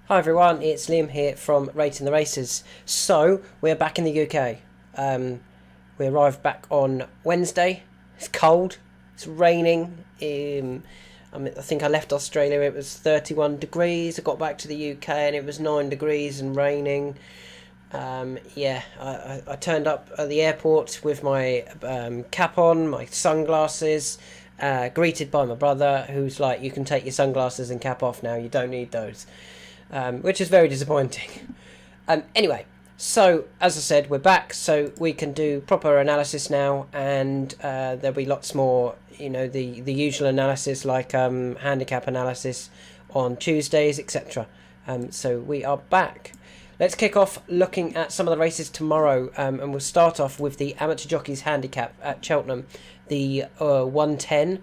Hi everyone, it's Liam here from Rating the Races. So, we're back in the UK. We arrived back on Wednesday. It's cold, it's raining. I think I left Australia, it was 31 degrees. I got back to the UK and it was 9 degrees and raining. I turned up at the airport with my cap on, my sunglasses, greeted by my brother, who's like, you can take your sunglasses and cap off now, you don't need those. Which is very disappointing. Anyway, so as I said, we're back, so we can do proper analysis now, and there'll be lots more, the usual analysis like handicap analysis on Tuesdays, etc. So we are back. Let's kick off looking at some of the races tomorrow, and we'll start off with the Amateur Jockeys Handicap at Cheltenham, the 110.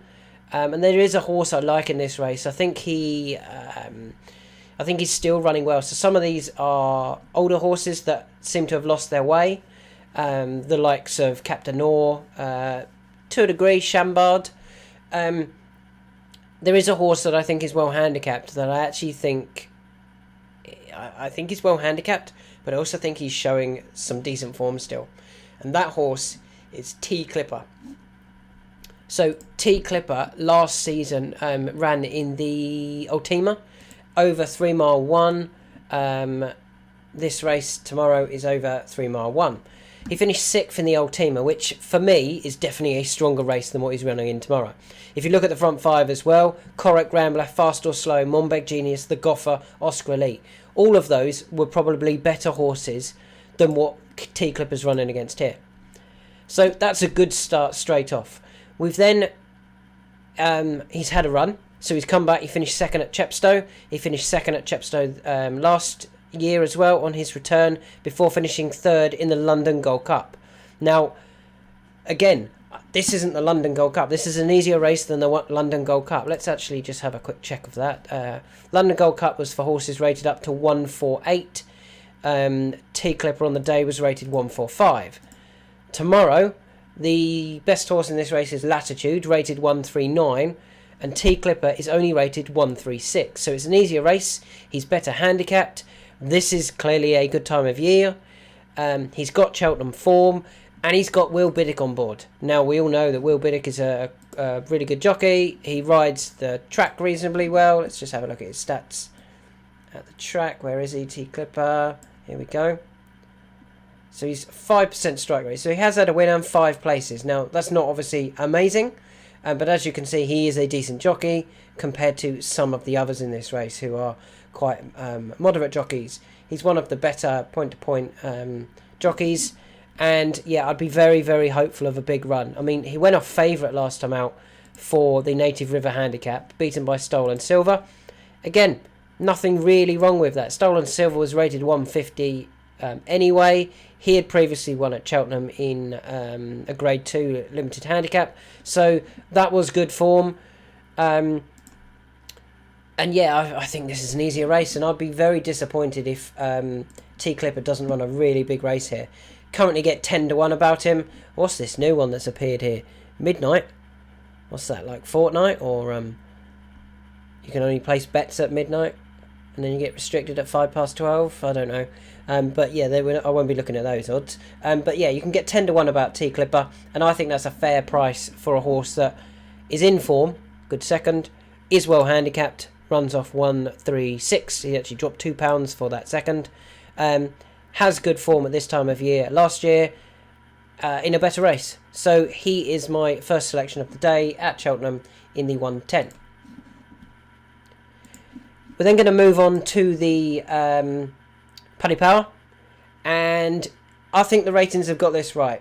And there is a horse I like in this race. I think he's still running well. So some of these are older horses that seem to have lost their way. The likes of Captain Nor, to a degree, Chambard. There is a horse that I think is well handicapped that I actually think... I think he's well handicapped, but I also think he's showing some decent form still. And that horse is T Clipper. So T Clipper last season ran in the Ultima. Over 3 mile 1. This race tomorrow is over 3 mile 1. He finished 6th in the Ultima, which for me is definitely a stronger race than what he's running in tomorrow. If you look at the front 5 as well, Corach Rambler, Fast or Slow, Monbeg Genius, The Goffer, Oscar Elite. All of those were probably better horses than what T Clipper's running against here. So that's a good start straight off. We've then, he's had a run. So he's come back, he finished 2nd at Chepstow. He finished 2nd at Chepstow last year as well on his return, before finishing 3rd in the London Gold Cup. Now, again, this isn't the London Gold Cup. This is an easier race than the London Gold Cup. Let's actually just have a quick check of that. London Gold Cup was for horses rated up to 148. T Clipper on the day was rated 145. Tomorrow, the best horse in this race is Latitude, rated 139. And T Clipper is only rated 136. So it's an easier race. He's better handicapped. This is clearly a good time of year. He's got Cheltenham form. And he's got Will Biddick on board. Now, we all know that Will Biddick is a really good jockey. He rides the track reasonably well. Let's just have a look at his stats at the track. Where is he? T Clipper. Here we go. So he's 5% strike rate. So he has had a win and 5 places. Now, that's not obviously amazing. But as you can see, he is a decent jockey compared to some of the others in this race who are quite moderate jockeys. He's one of the better point-to-point jockeys. And yeah, I'd be very, very hopeful of a big run. I mean, he went off favourite last time out for the Native River Handicap, beaten by Stolen Silver. Again, nothing really wrong with that. Stolen Silver was rated 150 anyway. He had previously won at Cheltenham in a Grade 2 limited handicap. So that was good form. And yeah, I think this is an easier race. And I'd be very disappointed if T Clipper doesn't run a really big race here. Currently get 10 to 1 about him. What's this new one that's appeared here? Midnight? What's that, like Fortnite? Or you can only place bets at midnight and then you get restricted at 12:05? I don't know. But yeah, I won't be looking at those odds. But yeah, you can get 10 to 1 about T Clipper, and I think that's a fair price for a horse that is in form, good second, is well handicapped, runs off 136. He actually dropped £2 for that second. Has good form at this time of year last year in a better race. So he is my first selection of the day at Cheltenham in the 110. We're then going to move on to the Paddy Power, and I think the ratings have got this right.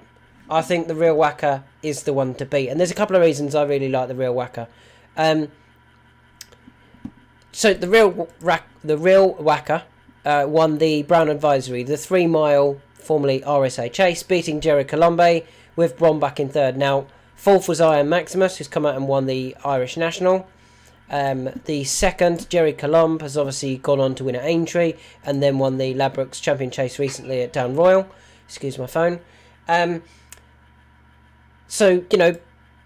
I think the Real Whacker is the one to beat, and there's a couple of reasons I really like the Real Whacker. So the Real Whacker won the Brown Advisory, the 3 mile, formerly RSA Chase, beating Jerry Colombe with Brombach in 3rd. Now, 4th was Iron Maximus, who's come out and won the Irish National. The 2nd, Jerry Colombe, has obviously gone on to win at Aintree and then won the Ladbrokes Champion Chase recently at Down Royal. Excuse my phone. So,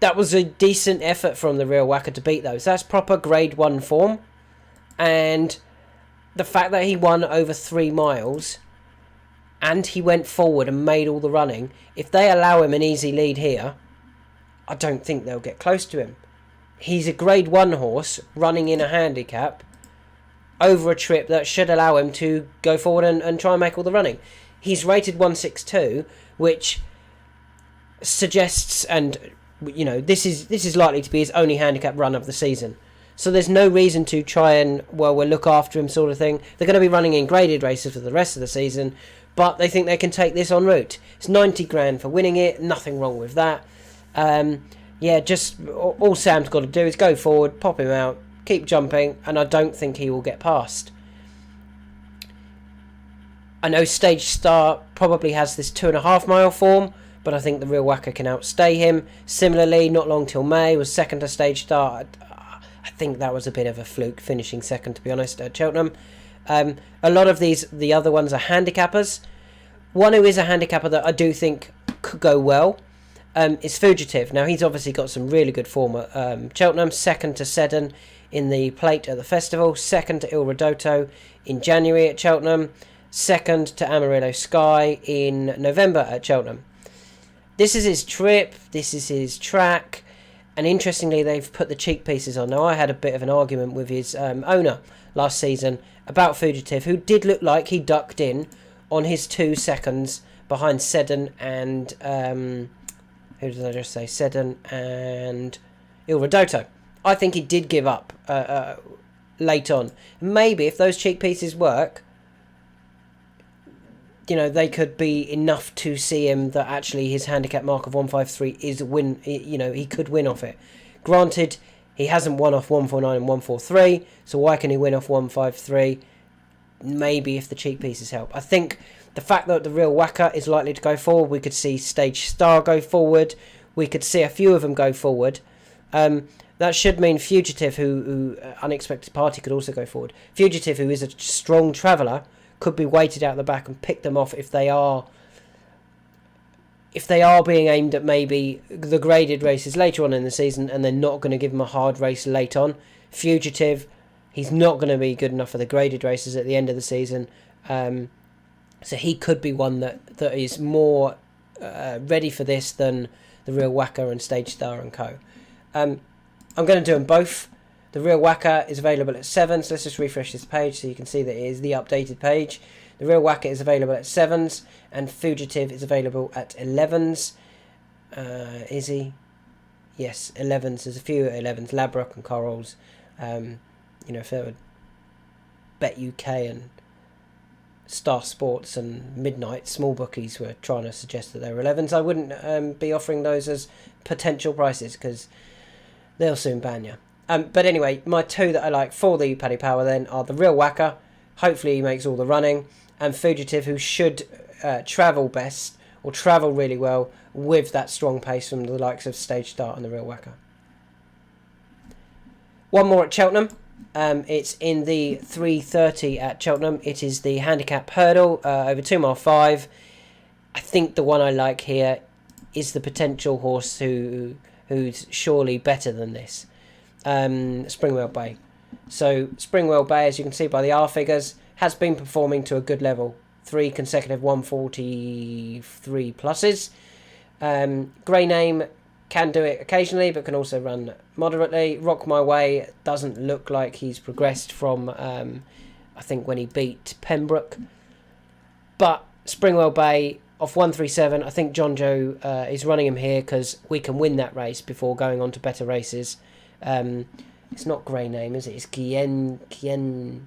that was a decent effort from the Real Whacker to beat those. That's proper Grade 1 form. And the fact that he won over 3 miles and he went forward and made all the running, if they allow him an easy lead here, I don't think they'll get close to him. He's a grade 1 horse running in a handicap over a trip that should allow him to go forward and try and make all the running. He's rated 162, which suggests, and this is likely to be his only handicap run of the season. So there's no reason to try and, we'll look after him sort of thing. They're going to be running in graded races for the rest of the season, but they think they can take this en route. It's 90 grand for winning it, nothing wrong with that. Just all Sam's got to do is go forward, pop him out, keep jumping, and I don't think he will get past. I know Stage Star probably has this 2.5 mile form, but I think the Real Whacker can outstay him. Similarly, Not Long Till May was second to Stage Star. I think that was a bit of a fluke, finishing second, to be honest, at Cheltenham. A lot of the other ones are handicappers. One who is a handicapper that I do think could go well is Fugitive. Now, he's obviously got some really good form at Cheltenham. Second to Seddon in the plate at the festival. Second to Il Ridotto in January at Cheltenham. Second to Amarillo Sky in November at Cheltenham. This is his trip. This is his track. And interestingly, they've put the cheek pieces on. Now, I had a bit of an argument with his owner last season about Fugitive, who did look like he ducked in on his 2 seconds behind Seddon and... who did I just say? Seddon and Il Ridotto. I think he did give up late on. Maybe if those cheek pieces work, they could be enough to see him that actually his handicap mark of 153 is a win. He could win off it. Granted, he hasn't won off 149 and 143, so why can he win off 153? Maybe if the cheek pieces help. I think the fact that the Real Whacker is likely to go forward, we could see Stage Star go forward, we could see a few of them go forward. That should mean Fugitive, who Unexpected Party could also go forward. Fugitive, who is a strong traveller, could be weighted out the back and pick them off if they are being aimed at maybe the graded races later on in the season, and they're not going to give him a hard race late on. Fugitive, he's not going to be good enough for the graded races at the end of the season, so he could be one that is more ready for this than the Real Whacker and Stage Star and Co. I'm going to do them both. The Real Whacker is available at 7s. Let's just refresh this page so you can see that it is the updated page. The Real Whacker is available at 7s, and Fugitive is available at 11s. Is he? Yes, 11s. There's a few 11s. Labrock and Corals. If there were Bet UK and Star Sports and Midnight, small bookies were trying to suggest that they were 11s, I wouldn't be offering those as potential prices because they'll soon ban you. But anyway, my 2 that I like for the Paddy Power then are the Real Whacker. Hopefully he makes all the running. And Fugitive, who should travel best or travel really well with that strong pace from the likes of Stage Start and the Real Whacker. One more at Cheltenham. It's in the 3:30 at Cheltenham. It is the handicap hurdle over 2 mile 5. I think the one I like here is the potential horse who's surely better than this. Springwell Bay. So Springwell Bay, as you can see by the R figures, has been performing to a good level. 3 consecutive 143 pluses. Grey Name can do it occasionally, but can also run moderately. Rock My Way doesn't look like he's progressed from, I think, when he beat Pembroke. But Springwell Bay off 137, I think John Joe is running him here because we can win that race before going on to better races. It's not Grey Name, is it? It's Gienyame.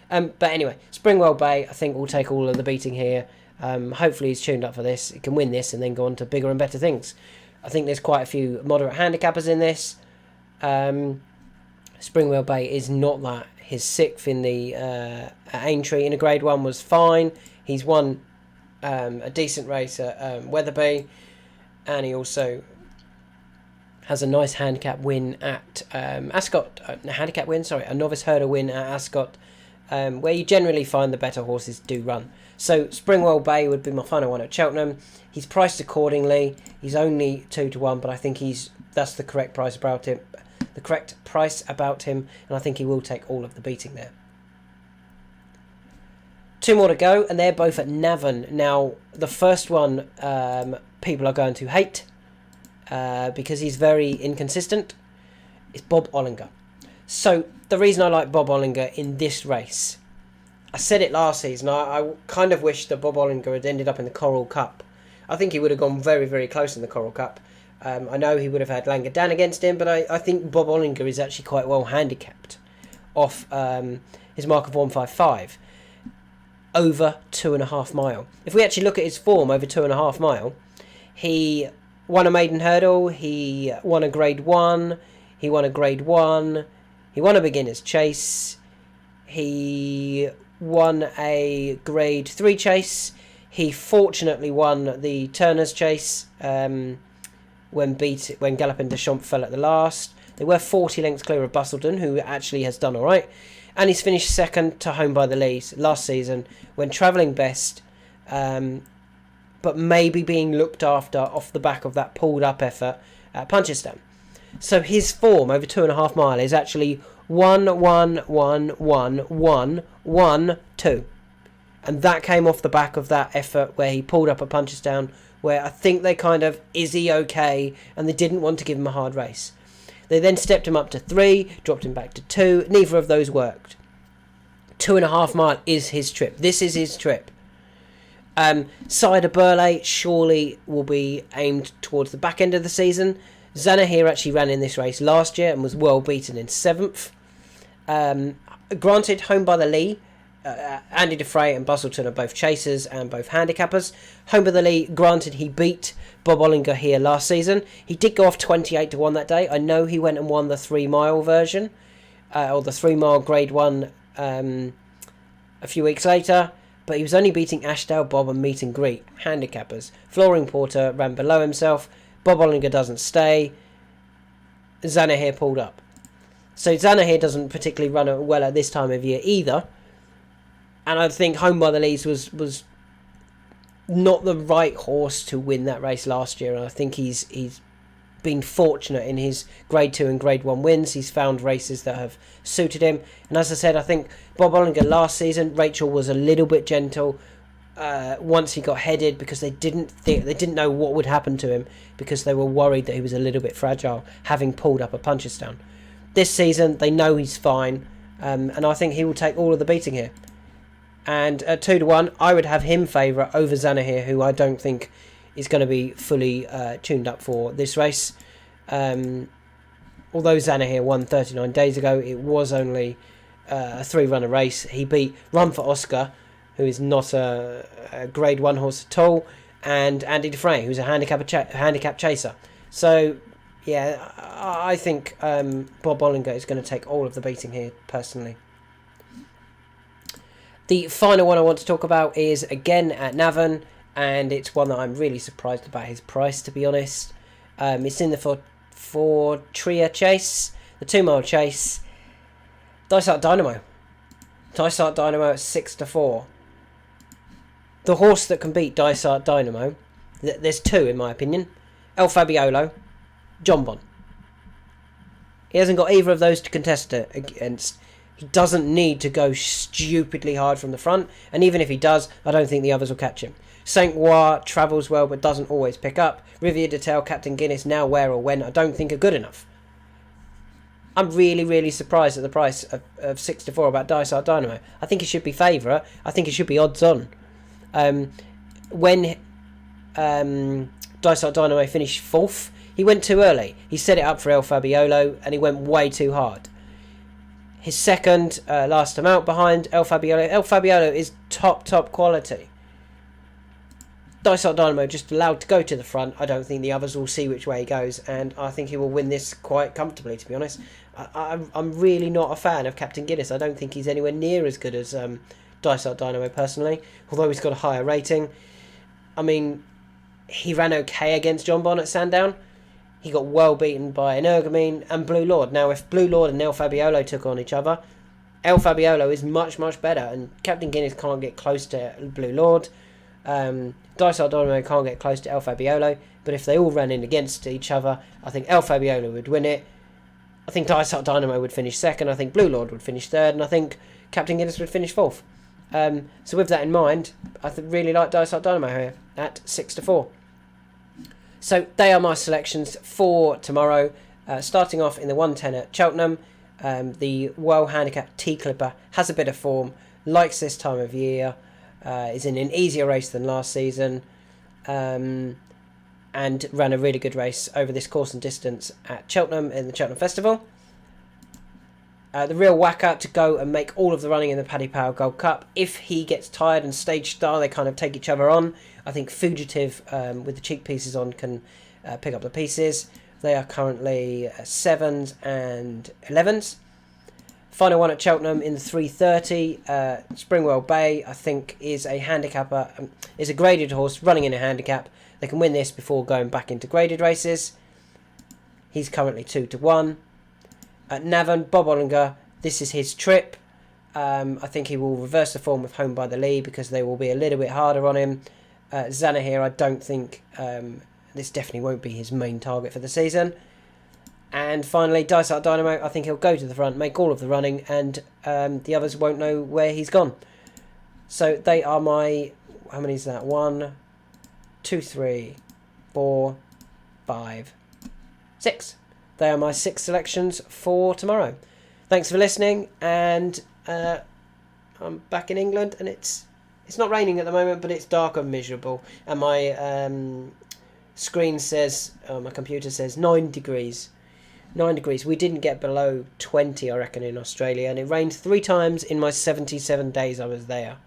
But anyway, Springwell Bay, I think, will take all of the beating here. Hopefully he's tuned up for this. He can win this and then go on to bigger and better things. I think there's quite a few moderate handicappers in this. Springwell Bay is not that. His 6th in the at Aintree in a Grade 1 was fine. He's won a decent race at Wetherby, and he also has a nice handicap win at Ascot. A novice hurdle win at Ascot, where you generally find the better horses do run. So Springwell Bay would be my final one at Cheltenham. He's priced accordingly. He's only 2 to 1, but I think that's the correct price about him. the correct price about him, and I think he will take all of the beating there. 2 more to go, and they're both at Navan. Now, the first one people are going to hate because he's very inconsistent. It's Bob Olinger. So, the reason I like Bob Olinger in this race, I said it last season, I kind of wish that Bob Olinger had ended up in the Coral Cup. I think he would have gone very, very close in the Coral Cup. I know he would have had Langadan against him, but I think Bob Olinger is actually quite well handicapped off his mark of 155 over 2.5 mile. If we actually look at his form over 2.5 mile, he won a maiden hurdle, he won a grade 1, he won a grade 1, he won a beginner's chase, he won a grade 3 chase, he fortunately won the Turner's chase when Galopin des Champs fell at the last. They were 40 lengths clear of Bustleton, who actually has done alright. And he's finished second to Home by the Lees last season when travelling best, but maybe being looked after off the back of that pulled up effort at Punchestown. So his form over 2.5 mile is actually 1, 1, 1, 1, 1, 1, 2. And that came off the back of that effort where he pulled up at Punchestown, where I think they kind of, is he okay? And they didn't want to give him a hard race. They then stepped him up to 3, dropped him back to 2. Neither of those worked. 2.5 mile is his trip. This is his trip. Cider Burley surely will be aimed towards the back end of the season. Zanahir actually ran in this race last year and was well beaten in 7th. Granted, Home by the Lee, Andy Defray and Bustleton are both chasers and both handicappers. Home by the Lee, granted, he beat Bob Olinger here last season. He did go off 28 to 1 that day. I know he went and won the 3 mile version, or the 3 mile grade 1 a few weeks later, but he was only beating Ashdale, Bob and Meet and Greet handicappers. Flooring Porter ran below himself. Bob Olinger doesn't stay. Zanahir pulled up. So Zanahir doesn't particularly run well at this time of year either. And I think Home by the Lees was not the right horse to win that race last year. And I think he's been fortunate in his grade 2 and grade 1 wins. He's found races that have suited him. And as I said, I think Bob Olinger last season, Rachel was a little bit gentle once he got headed, because they didn't know what would happen to him, because they were worried that he was a little bit fragile, having pulled up a Punchestown. This season, they know he's fine, and I think he will take all of the beating here. And at 2 to 1, I would have him favourite over Zanahir, who I don't think is going to be fully tuned up for this race. Although Zanahir won 39 days ago, it was only a 3-runner race. He beat Run for Oscar, who is not a grade 1 horse at all, and Andy Defray, who's a handicap chaser. So, yeah, I think Bob Olinger is going to take all of the beating here, personally. The final one I want to talk about is, again, at Navan, and it's one that I'm really surprised about his price, to be honest. It's in the Fortria Chase, the 2 mile chase. Dysart Dynamo. Dysart Dynamo at 6 to 4. The horse that can beat Dysart Dynamo, there's 2 in my opinion. El Fabiolo, John Bon. He hasn't got either of those to contest it against. He doesn't need to go stupidly hard from the front, and even if he does, I don't think the others will catch him. Saint War travels well but doesn't always pick up. Riviere de Tail, Captain Guinness, Now Where or When, I don't think are good enough. I'm really, really surprised at the price of 6 to 4 about Dysart Dynamo. I think he should be favourite. I think he should be odds on. When Dysart Dynamo finished 4th, he went too early. He set it up for El Fabiolo and he went way too hard. His second, last him out behind El Fabiolo. El Fabiolo is top quality. Dysart Dynamo just allowed to go to the front. I don't think the others will see which way he goes, and I think he will win this quite comfortably, to be honest. I'm really not a fan of Captain Guinness. I don't think he's anywhere near as good as Dysart Dynamo, personally, although he's got a higher rating. I mean, he ran okay against John Bon at Sandown. He got well beaten by Energumene and Blue Lord. Now, if Blue Lord and El Fabiolo took on each other, El Fabiolo is much better, and Captain Guinness can't get close to Blue Lord. Dysart Dynamo can't get close to El Fabiolo, but if they all ran in against each other, I think El Fabiolo would win it. I think Dysart Dynamo would finish second. I think Blue Lord would finish third, and I think Captain Guinness would finish fourth. So with that in mind, I really like Dysart Dynamo here at 6-4. So they are my selections for tomorrow. Starting off in the 110 at Cheltenham, the Well Handicap T-Clipper has a bit of form, likes this time of year, is in an easier race than last season, and ran a really good race over this course and distance at Cheltenham in the Cheltenham Festival. The real whacker to go and make all of the running in the Paddy Power Gold Cup. If he gets tired and Stage Star, they kind of take each other on. I think Fugitive, with the cheek pieces on, can pick up the pieces. They are currently 7s and 11s. Final one at Cheltenham in the 3:30. Springwell Bay, I think, is a handicapper, is a graded horse running in a handicap. They can win this before going back into graded races. He's currently 2-1. At Navan, Bob Ollinger, this is his trip. I think he will reverse the form of Home by the Lee because they will be a little bit harder on him. Zana here, I don't think, this definitely won't be his main target for the season. And finally, Dysart Dynamo, I think he'll go to the front, make all of the running, and the others won't know where he's gone. So they are my, how many is that? 1, 2, 3, 4, 5, 6. They are my 6 selections for tomorrow. Thanks for listening, and I'm back in England, and it's not raining at the moment, but it's dark and miserable. And my screen says, my computer says 9 degrees. 9 degrees. We didn't get below 20, I reckon, in Australia, and it rained 3 times in my 77 days I was there.